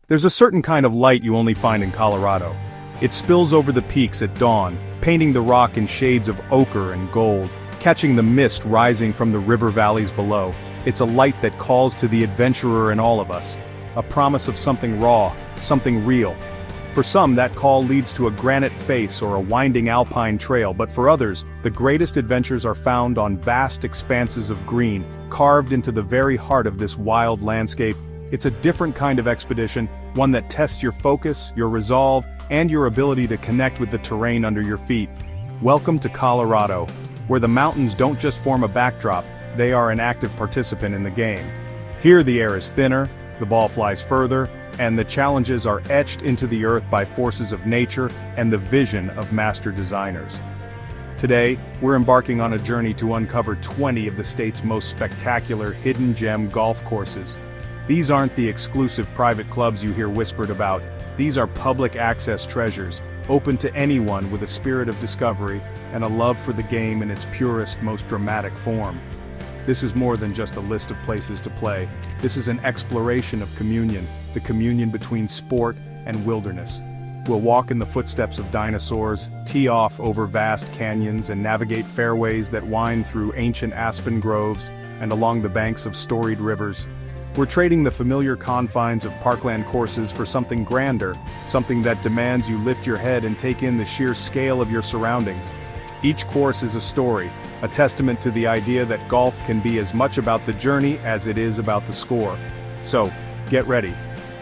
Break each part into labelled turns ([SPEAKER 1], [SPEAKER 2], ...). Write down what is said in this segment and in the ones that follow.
[SPEAKER 1] There's a certain kind of light you only find in Colorado. It spills over the peaks at dawn, painting the rock in shades of ochre and gold, catching the mist rising from the river valleys below. It's a light that calls to the adventurer in all of us, a promise of something raw, something real. For some, that call leads to a granite face or a winding alpine trail, but for others, the greatest adventures are found on vast expanses of green, carved into the very heart of this wild landscape. It's a different kind of expedition, one that tests your focus, your resolve, and your ability to connect with the terrain under your feet. Welcome to Colorado, where the mountains don't just form a backdrop, they are an active participant in the game. Here the air is thinner, the ball flies further, and the challenges are etched into the earth by forces of nature and the vision of master designers. Today, we're embarking on a journey to uncover 20 of the state's most spectacular hidden gem golf courses. These aren't the exclusive private clubs you hear whispered about. These are public access treasures, open to anyone with a spirit of discovery and a love for the game in its purest, most dramatic form. This is more than just a list of places to play. This is an exploration of communion, the communion between sport and wilderness. We'll walk in the footsteps of dinosaurs, tee off over vast canyons, and navigate fairways that wind through ancient aspen groves and along the banks of storied rivers. We're trading the familiar confines of Parkland courses for something grander, something that demands you lift your head and take in the sheer scale of your surroundings. Each course is a story, a testament to the idea that golf can be as much about the journey as it is about the score. So, get ready.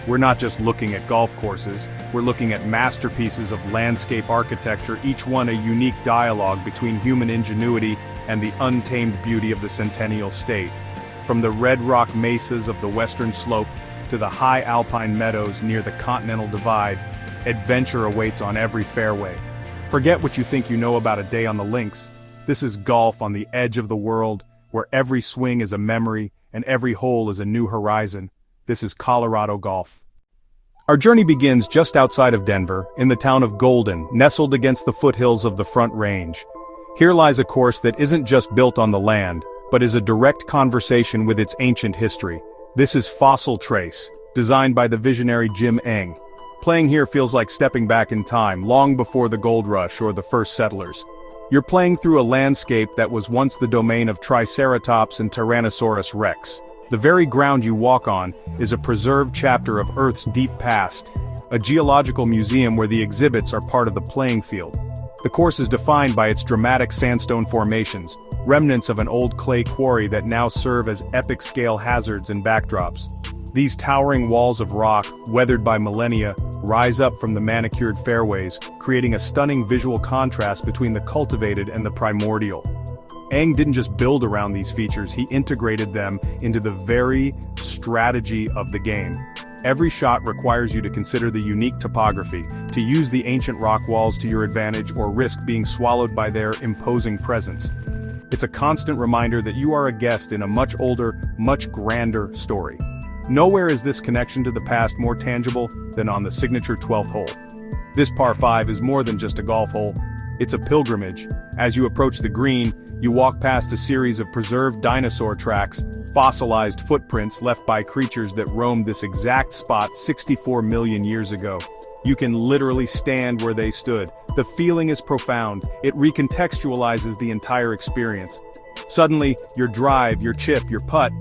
[SPEAKER 1] We're not just looking at golf courses, we're looking at masterpieces of landscape architecture, each one a unique dialogue between human ingenuity and the untamed beauty of the Centennial state. From the red rock mesas of the western slope to the high alpine meadows near the Continental Divide, adventure awaits on every fairway. Forget what you think you know about a day on the links. This is golf on the edge of the world, where every swing is a memory and every hole is a new horizon. This is Colorado golf. Our journey begins just outside of Denver, in the town of Golden, nestled against the foothills of the Front Range. Here lies a course that isn't just built on the land, but is a direct conversation with its ancient history. This is Fossil Trace, designed by the visionary Jim Eng. Playing here feels like stepping back in time, long before the gold rush or the first settlers. You're playing through a landscape that was once the domain of Triceratops and Tyrannosaurus Rex. The very ground you walk on is a preserved chapter of Earth's deep past, a geological museum where the exhibits are part of the playing field. The course is defined by its dramatic sandstone formations, remnants of an old clay quarry that now serve as epic-scale hazards and backdrops. These towering walls of rock, weathered by millennia, rise up from the manicured fairways, creating a stunning visual contrast between the cultivated and the primordial. Eng didn't just build around these features, he integrated them into the very strategy of the game. Every shot requires you to consider the unique topography, to use the ancient rock walls to your advantage or risk being swallowed by their imposing presence. It's a constant reminder that you are a guest in a much older, much grander story. Nowhere is this connection to the past more tangible than on the signature 12th hole. This par 5 is more than just a golf hole. It's a pilgrimage. As you approach the green, you walk past a series of preserved dinosaur tracks, fossilized footprints left by creatures that roamed this exact spot 64 million years ago. You can literally stand where they stood. The feeling is profound. It recontextualizes the entire experience. Suddenly, your drive, your chip, your putt,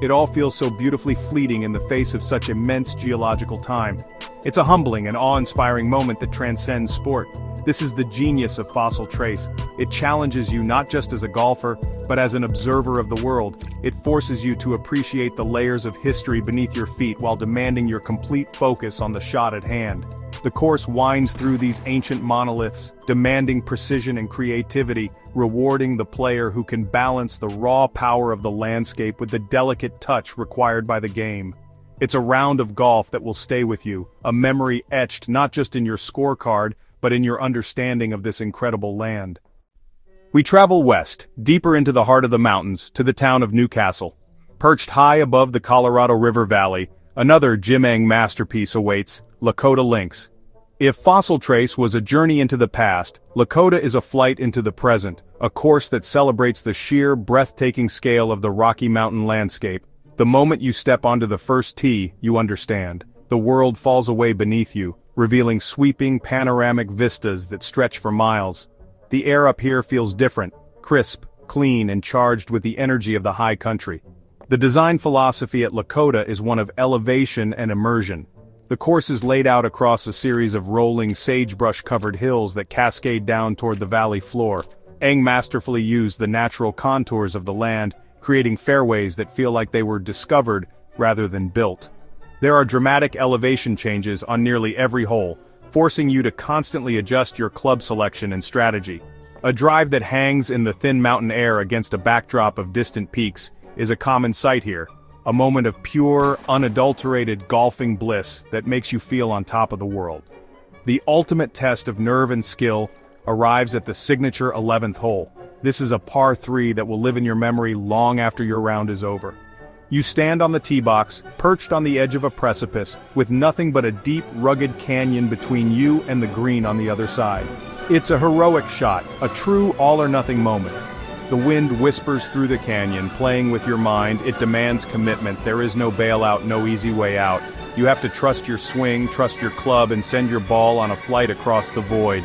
[SPEAKER 1] it all feels so beautifully fleeting in the face of such immense geological time. It's a humbling and awe-inspiring moment that transcends sport. This is the genius of Fossil Trace. It challenges you not just as a golfer, but as an observer of the world. It forces you to appreciate the layers of history beneath your feet while demanding your complete focus on the shot at hand. The course winds through these ancient monoliths, demanding precision and creativity, rewarding the player who can balance the raw power of the landscape with the delicate touch required by the game. It's a round of golf that will stay with you, a memory etched not just in your scorecard, but in your understanding of this incredible land. We travel west, deeper into the heart of the mountains, to the town of Newcastle. Perched high above the Colorado River Valley, another Jim Eng masterpiece awaits, Lakota Links. If Fossil Trace was a journey into the past, Lakota is a flight into the present, a course that celebrates the sheer, breathtaking scale of the Rocky Mountain landscape. The moment you step onto the first tee, you understand. the world falls away beneath you, revealing sweeping panoramic vistas that stretch for miles. The air up here feels different, crisp, clean, and charged with the energy of the high country. The design philosophy at Lakota is one of elevation and immersion. The course is laid out across a series of rolling sagebrush-covered hills that cascade down toward the valley floor. Aang masterfully used the natural contours of the land, creating fairways that feel like they were discovered rather than built. There are dramatic elevation changes on nearly every hole, forcing you to constantly adjust your club selection and strategy. A drive that hangs in the thin mountain air against a backdrop of distant peaks is a common sight here, a moment of pure, unadulterated golfing bliss that makes you feel on top of the world. The ultimate test of nerve and skill arrives at the signature 11th hole. This is a par 3 that will live in your memory long after your round is over. You stand on the tee box, perched on the edge of a precipice, with nothing but a deep, rugged canyon between you and the green on the other side. It's a heroic shot, a true all-or-nothing moment. The wind whispers through the canyon, playing with your mind. It demands commitment. There is no bailout, no easy way out. You have to trust your swing, trust your club, and send your ball on a flight across the void.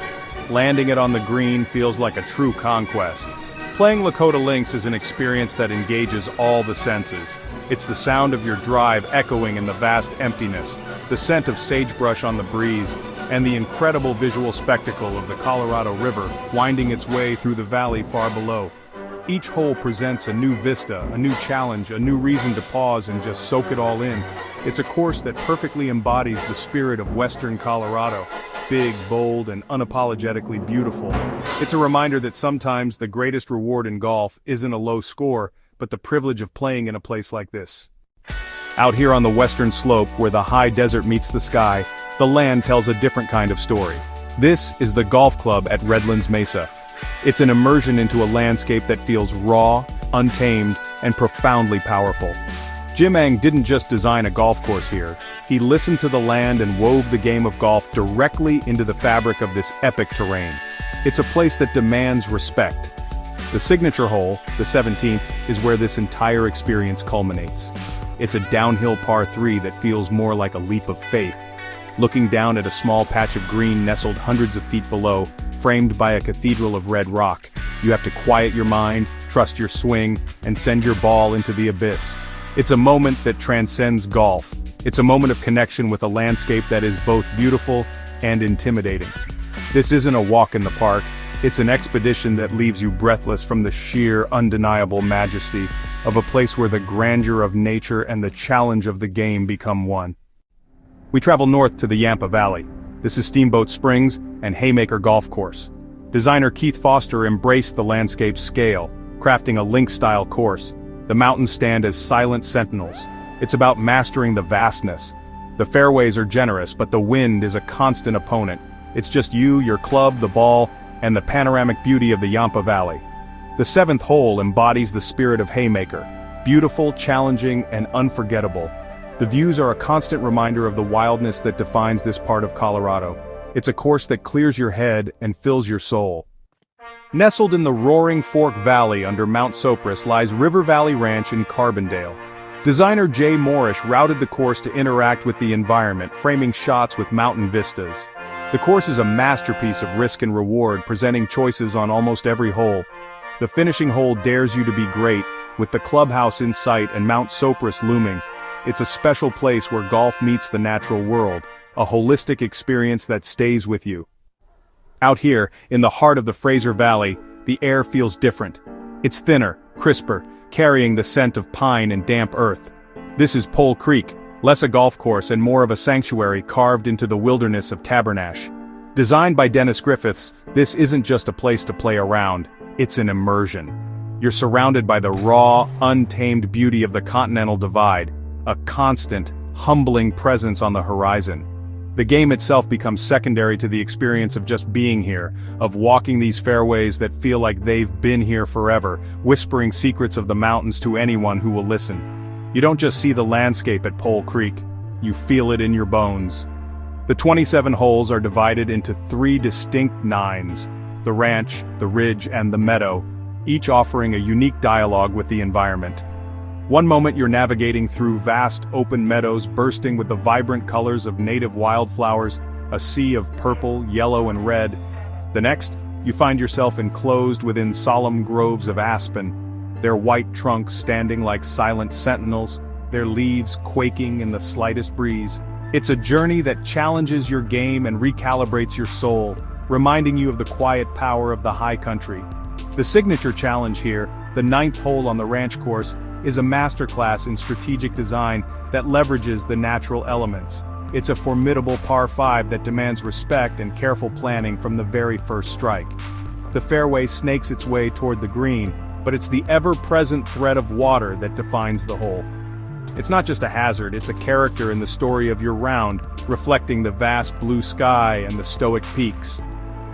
[SPEAKER 1] Landing it on the green feels like a true conquest. Playing Lakota Links is an experience that engages all the senses. It's the sound of your drive echoing in the vast emptiness, the scent of sagebrush on the breeze, and the incredible visual spectacle of the Colorado River winding its way through the valley far below. Each hole presents a new vista, a new challenge, a new reason to pause and just soak it all in. It's a course that perfectly embodies the spirit of Western Colorado. Big, bold, and unapologetically beautiful. It's a reminder that sometimes the greatest reward in golf isn't a low score, but the privilege of playing in a place like this. Out here on the western slope, where the high desert meets the sky, the land tells a different kind of story. This is the golf club at Redlands Mesa. It's an immersion into a landscape that feels raw, untamed, and profoundly powerful. Aang didn't just design a golf course here, he listened to the land and wove the game of golf directly into the fabric of this epic terrain. It's a place that demands respect. The signature hole, the 17th, is where this entire experience culminates. It's a downhill par 3 that feels more like a leap of faith. Looking down at a small patch of green nestled hundreds of feet below, framed by a cathedral of red rock, you have to quiet your mind, trust your swing, and send your ball into the abyss. It's a moment that transcends golf. It's a moment of connection with a landscape that is both beautiful and intimidating. This isn't a walk in the park, it's an expedition that leaves you breathless from the sheer, undeniable majesty of a place where the grandeur of nature and the challenge of the game become one. We travel north to the Yampa Valley. This is Steamboat Springs and Haymaker Golf Course. Designer Keith Foster embraced the landscape's scale, crafting a link-style course. The mountains stand as silent sentinels. It's about mastering the vastness. The fairways are generous, but the wind is a constant opponent. It's just you, your club, the ball, and the panoramic beauty of the Yampa Valley. The 7th hole embodies the spirit of Haymaker. Beautiful, challenging, and unforgettable. The views are a constant reminder of the wildness that defines this part of Colorado. It's a course that clears your head and fills your soul. Nestled in the roaring Fork Valley under Mount Sopris lies River Valley Ranch in Carbondale. Designer Jay Morrish routed the course to interact with the environment, framing shots with mountain vistas. The course is a masterpiece of risk and reward, presenting choices on almost every hole. The finishing hole dares you to be great, with the clubhouse in sight and Mount Sopris looming. It's a special place where golf meets the natural world, a holistic experience that stays with you. Out here, in the heart of the Fraser Valley, the air feels different. It's thinner, crisper, carrying the scent of pine and damp earth. This is Pole Creek, less a golf course and more of a sanctuary carved into the wilderness of Tabernash. Designed by Dennis Griffiths, this isn't just a place to play around, it's an immersion. You're surrounded by the raw, untamed beauty of the Continental Divide, a constant, humbling presence on the horizon. The game itself becomes secondary to the experience of just being here, of walking these fairways that feel like they've been here forever, whispering secrets of the mountains to anyone who will listen. You don't just see the landscape at Pole Creek, you feel it in your bones. The 27 holes are divided into 3 distinct nines: the ranch, the ridge, and the meadow, each offering a unique dialogue with the environment. One moment you're navigating through vast open meadows bursting with the vibrant colors of native wildflowers, a sea of purple, yellow and red. The next, you find yourself enclosed within solemn groves of aspen, their white trunks standing like silent sentinels, their leaves quaking in the slightest breeze. It's a journey that challenges your game and recalibrates your soul, reminding you of the quiet power of the high country. The signature challenge here, the 9th hole on the ranch course, is a masterclass in strategic design that leverages the natural elements. It's a formidable par 5 that demands respect and careful planning from the very first strike. The fairway snakes its way toward the green, but it's the ever-present threat of water that defines the hole. It's not just a hazard, it's a character in the story of your round, reflecting the vast blue sky and the stoic peaks.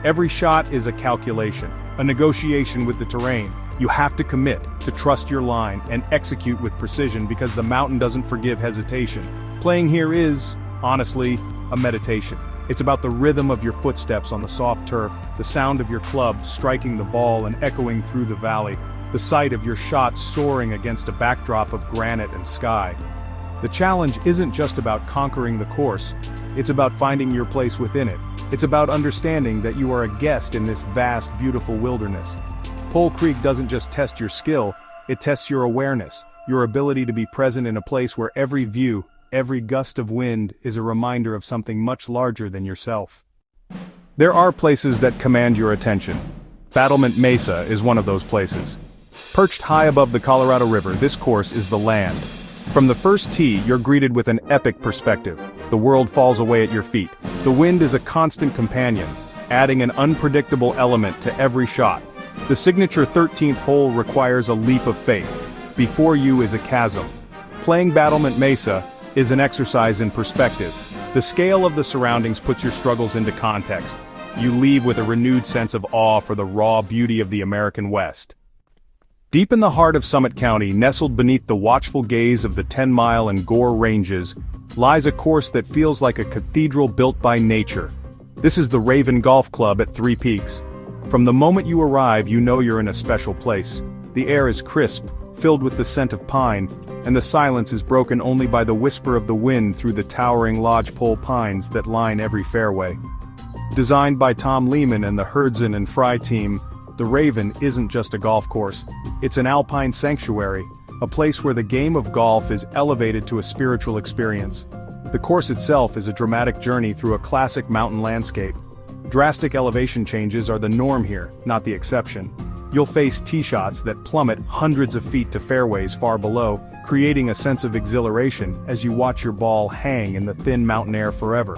[SPEAKER 1] Every shot is a calculation, a negotiation with the terrain. You have to commit, to trust your line, and execute with precision because the mountain doesn't forgive hesitation. Playing here is, honestly, a meditation. It's about the rhythm of your footsteps on the soft turf, the sound of your club striking the ball and echoing through the valley, the sight of your shots soaring against a backdrop of granite and sky. The challenge isn't just about conquering the course, it's about finding your place within it. It's about understanding that you are a guest in this vast, beautiful wilderness. Pole Creek doesn't just test your skill, it tests your awareness, your ability to be present in a place where every view, every gust of wind is a reminder of something much larger than yourself. There are places that command your attention. Battlement Mesa is one of those places. Perched high above the Colorado River, this course is the land. From the first tee, you're greeted with an epic perspective. The world falls away at your feet. The wind is a constant companion, adding an unpredictable element to every shot. The signature 13th hole requires a leap of faith. Before you is a chasm. Playing Battlement Mesa is an exercise in perspective. The scale of the surroundings puts your struggles into context. You leave with a renewed sense of awe for the raw beauty of the American West. Deep in the heart of Summit County, nestled beneath the watchful gaze of the 10-mile and Gore Ranges, lies a course that feels like a cathedral built by nature. This is the Raven Golf Club at Three Peaks. From the moment you arrive, you know you're in a special place. The air is crisp, filled with the scent of pine, and the silence is broken only by the whisper of the wind through the towering lodgepole pines that line every fairway. Designed by Tom Lehman and the Herdzen and Fry team, the Raven isn't just a golf course, it's an alpine sanctuary, a place where the game of golf is elevated to a spiritual experience. The course itself is a dramatic journey through a classic mountain landscape. Drastic elevation changes are the norm here, not the exception. You'll face tee shots that plummet hundreds of feet to fairways far below, creating a sense of exhilaration as you watch your ball hang in the thin mountain air forever.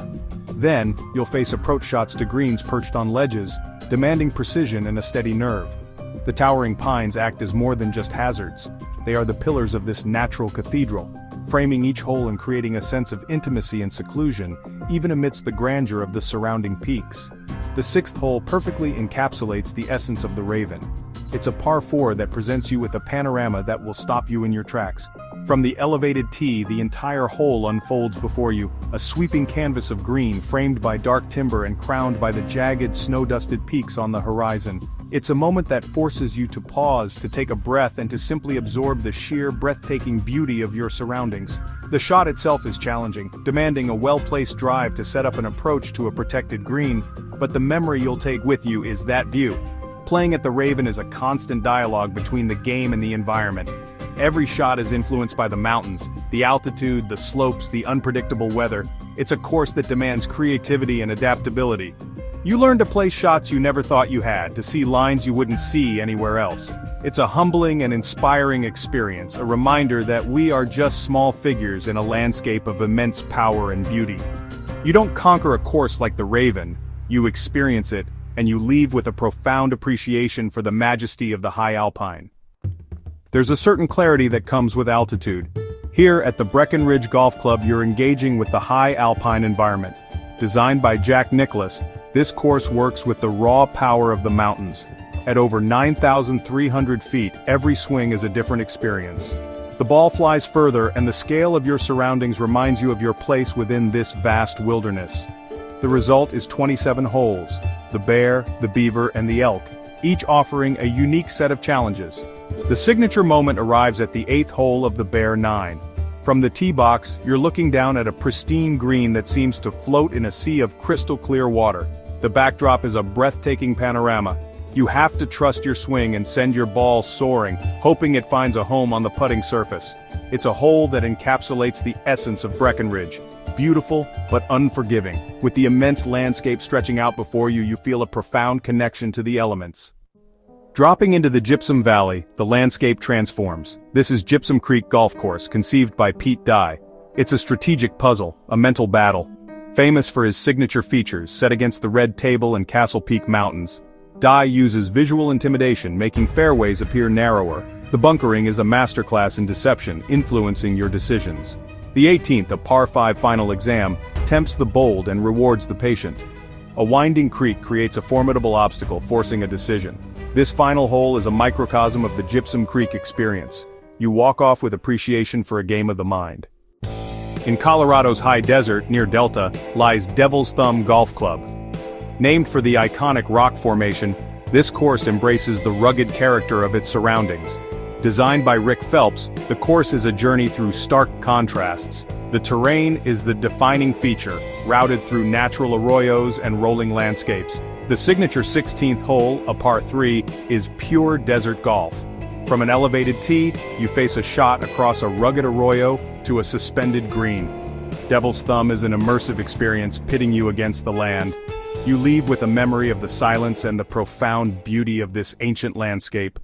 [SPEAKER 1] Then, you'll face approach shots to greens perched on ledges, demanding precision and a steady nerve. The towering pines act as more than just hazards. They are the pillars of this natural cathedral, framing each hole and creating a sense of intimacy and seclusion, even amidst the grandeur of the surrounding peaks. The 6th hole perfectly encapsulates the essence of the Raven. It's a par 4 that presents you with a panorama that will stop you in your tracks. From the elevated tee, the entire hole unfolds before you, a sweeping canvas of green framed by dark timber and crowned by the jagged, snow-dusted peaks on the horizon. It's a moment that forces you to pause, to take a breath, and to simply absorb the sheer, breathtaking beauty of your surroundings. The shot itself is challenging, demanding a well-placed drive to set up an approach to a protected green, but the memory you'll take with you is that view. Playing at the Raven is a constant dialogue between the game and the environment. Every shot is influenced by the mountains, the altitude, the slopes, the unpredictable weather. It's a course that demands creativity and adaptability. You learn to play shots you never thought you had, to see lines you wouldn't see anywhere else. It's a humbling and inspiring experience, a reminder that we are just small figures in a landscape of immense power and beauty. You don't conquer a course like the Raven, you experience it, and you leave with a profound appreciation for the majesty of the high Alpine. There's a certain clarity that comes with altitude. Here at the Breckenridge Golf Club, you're engaging with the high Alpine environment. Designed by Jack Nicklaus, this course works with the raw power of the mountains. At over 9,300 feet, every swing is a different experience. The ball flies further, and the scale of your surroundings reminds you of your place within this vast wilderness. The result is 27 holes, the bear, the beaver, and the elk, each offering a unique set of challenges. The signature moment arrives at the 8th hole of the Bear 9. From the tee box, you're looking down at a pristine green that seems to float in a sea of crystal clear water. The backdrop is a breathtaking panorama. You have to trust your swing and send your ball soaring, hoping it finds a home on the putting surface. It's a hole that encapsulates the essence of Breckenridge. Beautiful, but unforgiving. With the immense landscape stretching out before you, you feel a profound connection to the elements. Dropping into the Gypsum Valley, the landscape transforms. This is Gypsum Creek Golf Course, conceived by Pete Dye. It's a strategic puzzle, a mental battle. Famous for his signature features, set against the Red Table and Castle Peak Mountains. Dye uses visual intimidation, making fairways appear narrower. The bunkering is a masterclass in deception, influencing your decisions. The 18th, a par 5 final exam, tempts the bold and rewards the patient. A winding creek creates a formidable obstacle, forcing a decision. This final hole is a microcosm of the Gypsum Creek experience. You walk off with appreciation for a game of the mind. In Colorado's high desert, near Delta, lies Devil's Thumb Golf Club. Named for the iconic rock formation, this course embraces the rugged character of its surroundings. Designed by Rick Phelps, the course is a journey through stark contrasts. The terrain is the defining feature, routed through natural arroyos and rolling landscapes. The signature 16th hole, a par 3, is pure desert golf. From an elevated tee, you face a shot across a rugged arroyo to a suspended green. Devil's Thumb is an immersive experience, pitting you against the land. You leave with a memory of the silence and the profound beauty of this ancient landscape.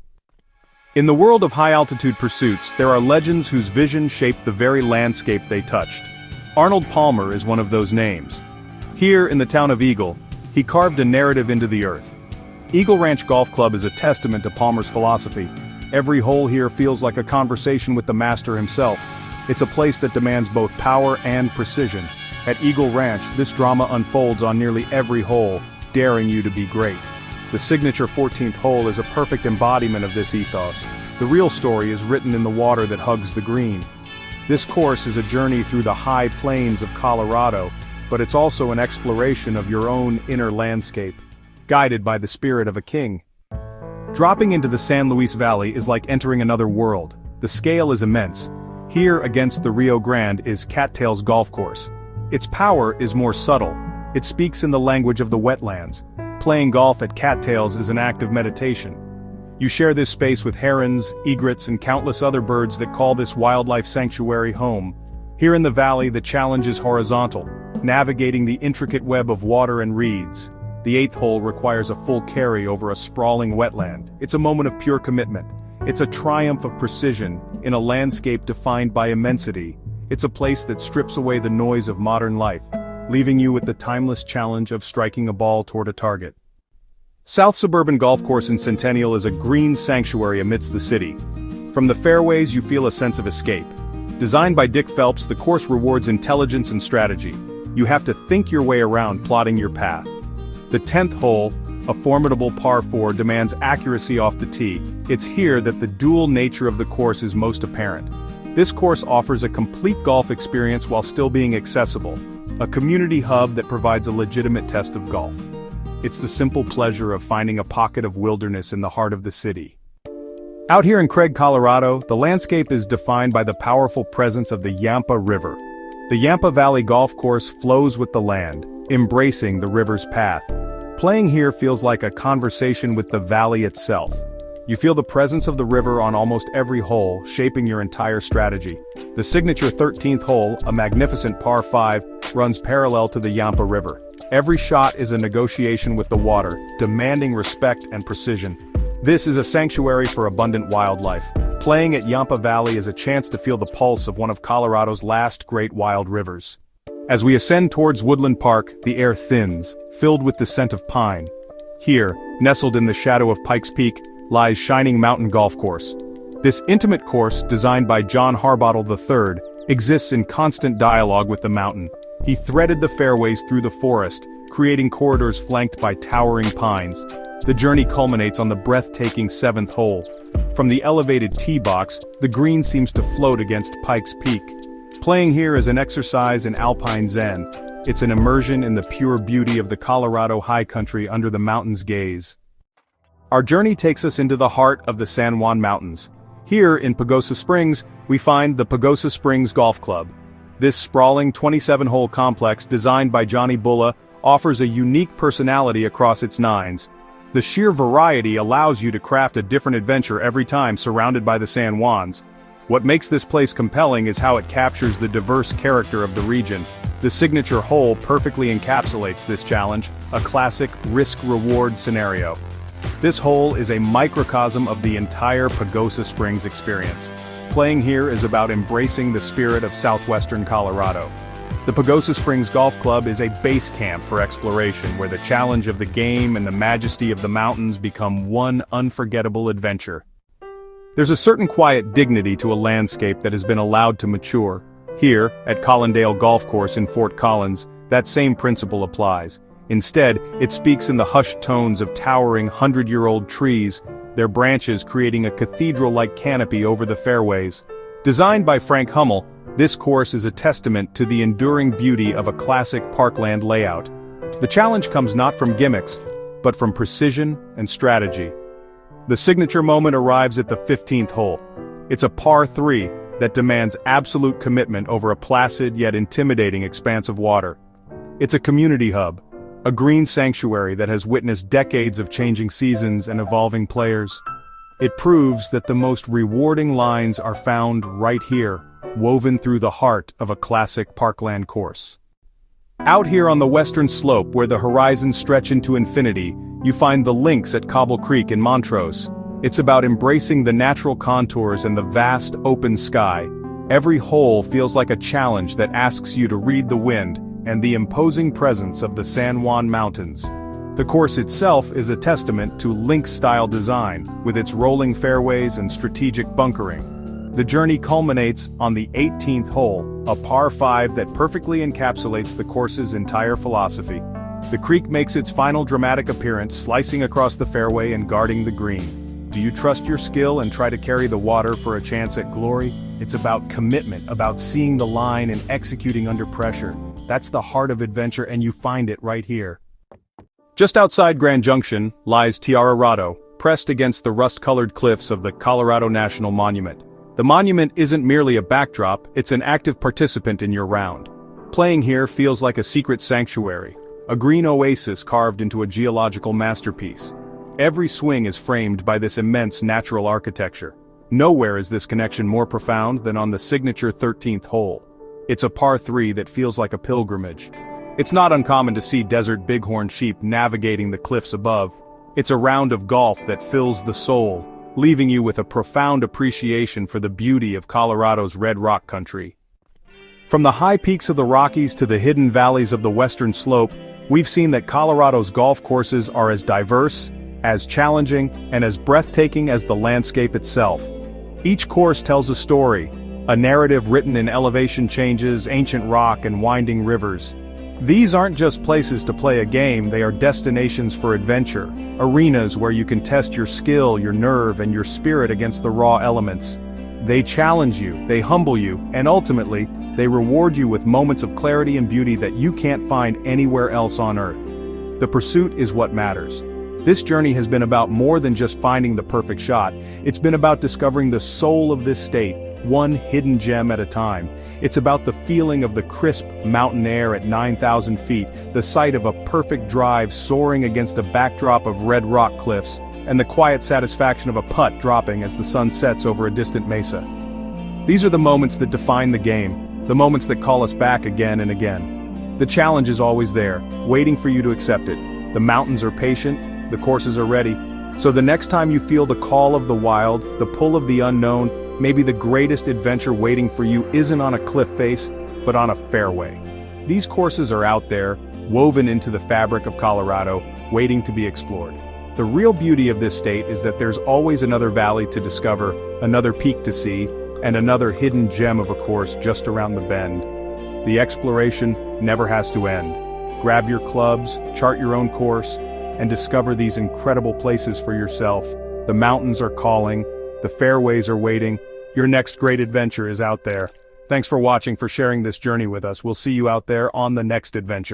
[SPEAKER 1] In the world of high-altitude pursuits, there are legends whose vision shaped the very landscape they touched. Arnold Palmer is one of those names. Here, in the town of Eagle, he carved a narrative into the earth. Eagle Ranch Golf Club is a testament to Palmer's philosophy. Every hole here feels like a conversation with the master himself. It's a place that demands both power and precision. At Eagle Ranch, this drama unfolds on nearly every hole, daring you to be great. The signature 14th hole is a perfect embodiment of this ethos. The real story is written in the water that hugs the green. This course is a journey through the high plains of Colorado, but it's also an exploration of your own inner landscape, guided by the spirit of a king. Dropping into the San Luis Valley is like entering another world. The scale is immense. Here against the Rio Grande is Cattails Golf Course. Its power is more subtle. It speaks in the language of the wetlands. Playing golf at Cattails is an act of meditation. You share this space with herons, egrets, and countless other birds that call this wildlife sanctuary home. Here in the valley, the challenge is horizontal, navigating the intricate web of water and reeds. The 8th hole requires a full carry over a sprawling wetland. It's a moment of pure commitment. It's a triumph of precision in a landscape defined by immensity. It's a place that strips away the noise of modern life, leaving you with the timeless challenge of striking a ball toward a target. South Suburban Golf Course in Centennial is a green sanctuary amidst the city. From the fairways you feel a sense of escape. Designed by Dick Phelps, the course rewards intelligence and strategy. You have to think your way around plotting your path. The 10th hole, a formidable par 4, demands accuracy off the tee. It's here that the dual nature of the course is most apparent. This course offers a complete golf experience while still being accessible. A community hub that provides a legitimate test of golf. It's the simple pleasure of finding a pocket of wilderness in the heart of the city. Out here in Craig, Colorado, the landscape is defined by the powerful presence of the Yampa River. The Yampa Valley Golf Course flows with the land, embracing the river's path. Playing here feels like a conversation with the valley itself. You feel the presence of the river on almost every hole, shaping your entire strategy. The signature 13th hole, a magnificent par 5, runs parallel to the Yampa River. Every shot is a negotiation with the water, demanding respect and precision. This is a sanctuary for abundant wildlife. Playing at Yampa Valley is a chance to feel the pulse of one of Colorado's last great wild rivers. As we ascend towards Woodland Park, the air thins, filled with the scent of pine. Here, nestled in the shadow of Pikes Peak, lies Shining Mountain Golf Course. This intimate course, designed by John Harbottle III, exists in constant dialogue with the mountain. He threaded the fairways through the forest, creating corridors flanked by towering pines. The journey culminates on the breathtaking 7th hole. From the elevated tee box, the green seems to float against Pikes Peak. Playing here is an exercise in Alpine Zen. It's an immersion in the pure beauty of the Colorado high country under the mountain's gaze. Our journey takes us into the heart of the San Juan Mountains. Here, in Pagosa Springs, we find the Pagosa Springs Golf Club. This sprawling 27-hole complex designed by Johnny Bulla offers a unique personality across its nines. The sheer variety allows you to craft a different adventure every time surrounded by the San Juans. What makes this place compelling is how it captures the diverse character of the region. The signature hole perfectly encapsulates this challenge, a classic risk-reward scenario. This hole is a microcosm of the entire Pagosa Springs experience. Playing here is about embracing the spirit of southwestern Colorado. The Pagosa Springs Golf Club is a base camp for exploration where the challenge of the game and the majesty of the mountains become one unforgettable adventure. There's a certain quiet dignity to a landscape that has been allowed to mature. Here, at Carbondale Golf Course in Fort Collins, that same principle applies. Instead, it speaks in the hushed tones of towering 100-year-old trees, their branches creating a cathedral-like canopy over the fairways. Designed by Frank Hummel, this course is a testament to the enduring beauty of a classic parkland layout. The challenge comes not from gimmicks, but from precision and strategy. The signature moment arrives at the 15th hole. It's a par 3 that demands absolute commitment over a placid yet intimidating expanse of water. It's a community hub, a green sanctuary that has witnessed decades of changing seasons and evolving players. It proves that the most rewarding lines are found right here, woven through the heart of a classic parkland course. Out here on the western slope where the horizons stretch into infinity, you find the Links at Cobble Creek in Montrose. It's about embracing the natural contours and the vast open sky. Every hole feels like a challenge that asks you to read the wind and the imposing presence of the San Juan Mountains. The course itself is a testament to Links-style design, with its rolling fairways and strategic bunkering. The journey culminates on the 18th hole, a par 5 that perfectly encapsulates the course's entire philosophy. The creek makes its final dramatic appearance, slicing across the fairway and guarding the green. Do you trust your skill and try to carry the water for a chance at glory? It's about commitment, about seeing the line and executing under pressure. That's the heart of adventure, and you find it right here. Just outside Grand Junction lies Tierra, pressed against the rust-colored cliffs of the Colorado National Monument. The monument isn't merely a backdrop, it's an active participant in your round. Playing here feels like a secret sanctuary, a green oasis carved into a geological masterpiece. Every swing is framed by this immense natural architecture. Nowhere is this connection more profound than on the signature 13th hole. It's a par 3 that feels like a pilgrimage. It's not uncommon to see desert bighorn sheep navigating the cliffs above. It's a round of golf that fills the soul, leaving you with a profound appreciation for the beauty of Colorado's red rock country. From the high peaks of the Rockies to the hidden valleys of the western slope, we've seen that Colorado's golf courses are as diverse, as challenging, and as breathtaking as the landscape itself. Each course tells a story, a narrative written in elevation changes, ancient rock, and winding rivers. These aren't just places to play a game, they are destinations for adventure, arenas where you can test your skill, your nerve, and your spirit against the raw elements. They challenge you, they humble you, and ultimately, they reward you with moments of clarity and beauty that you can't find anywhere else on Earth. The pursuit is what matters. This journey has been about more than just finding the perfect shot. It's been about discovering the soul of this state, one hidden gem at a time. It's about the feeling of the crisp mountain air at 9,000 feet, the sight of a perfect drive soaring against a backdrop of red rock cliffs, and the quiet satisfaction of a putt dropping as the sun sets over a distant mesa. These are the moments that define the game, the moments that call us back again and again. The challenge is always there, waiting for you to accept it. The mountains are patient, the courses are ready. So the next time you feel the call of the wild, the pull of the unknown, maybe the greatest adventure waiting for you isn't on a cliff face, but on a fairway. These courses are out there, woven into the fabric of Colorado, waiting to be explored. The real beauty of this state is that there's always another valley to discover, another peak to see, and another hidden gem of a course just around the bend. The exploration never has to end. Grab your clubs, chart your own course, and discover these incredible places for yourself. The mountains are calling, the fairways are waiting, your next great adventure is out there. Thanks for watching, for sharing this journey with us. We'll see you out there on the next adventure.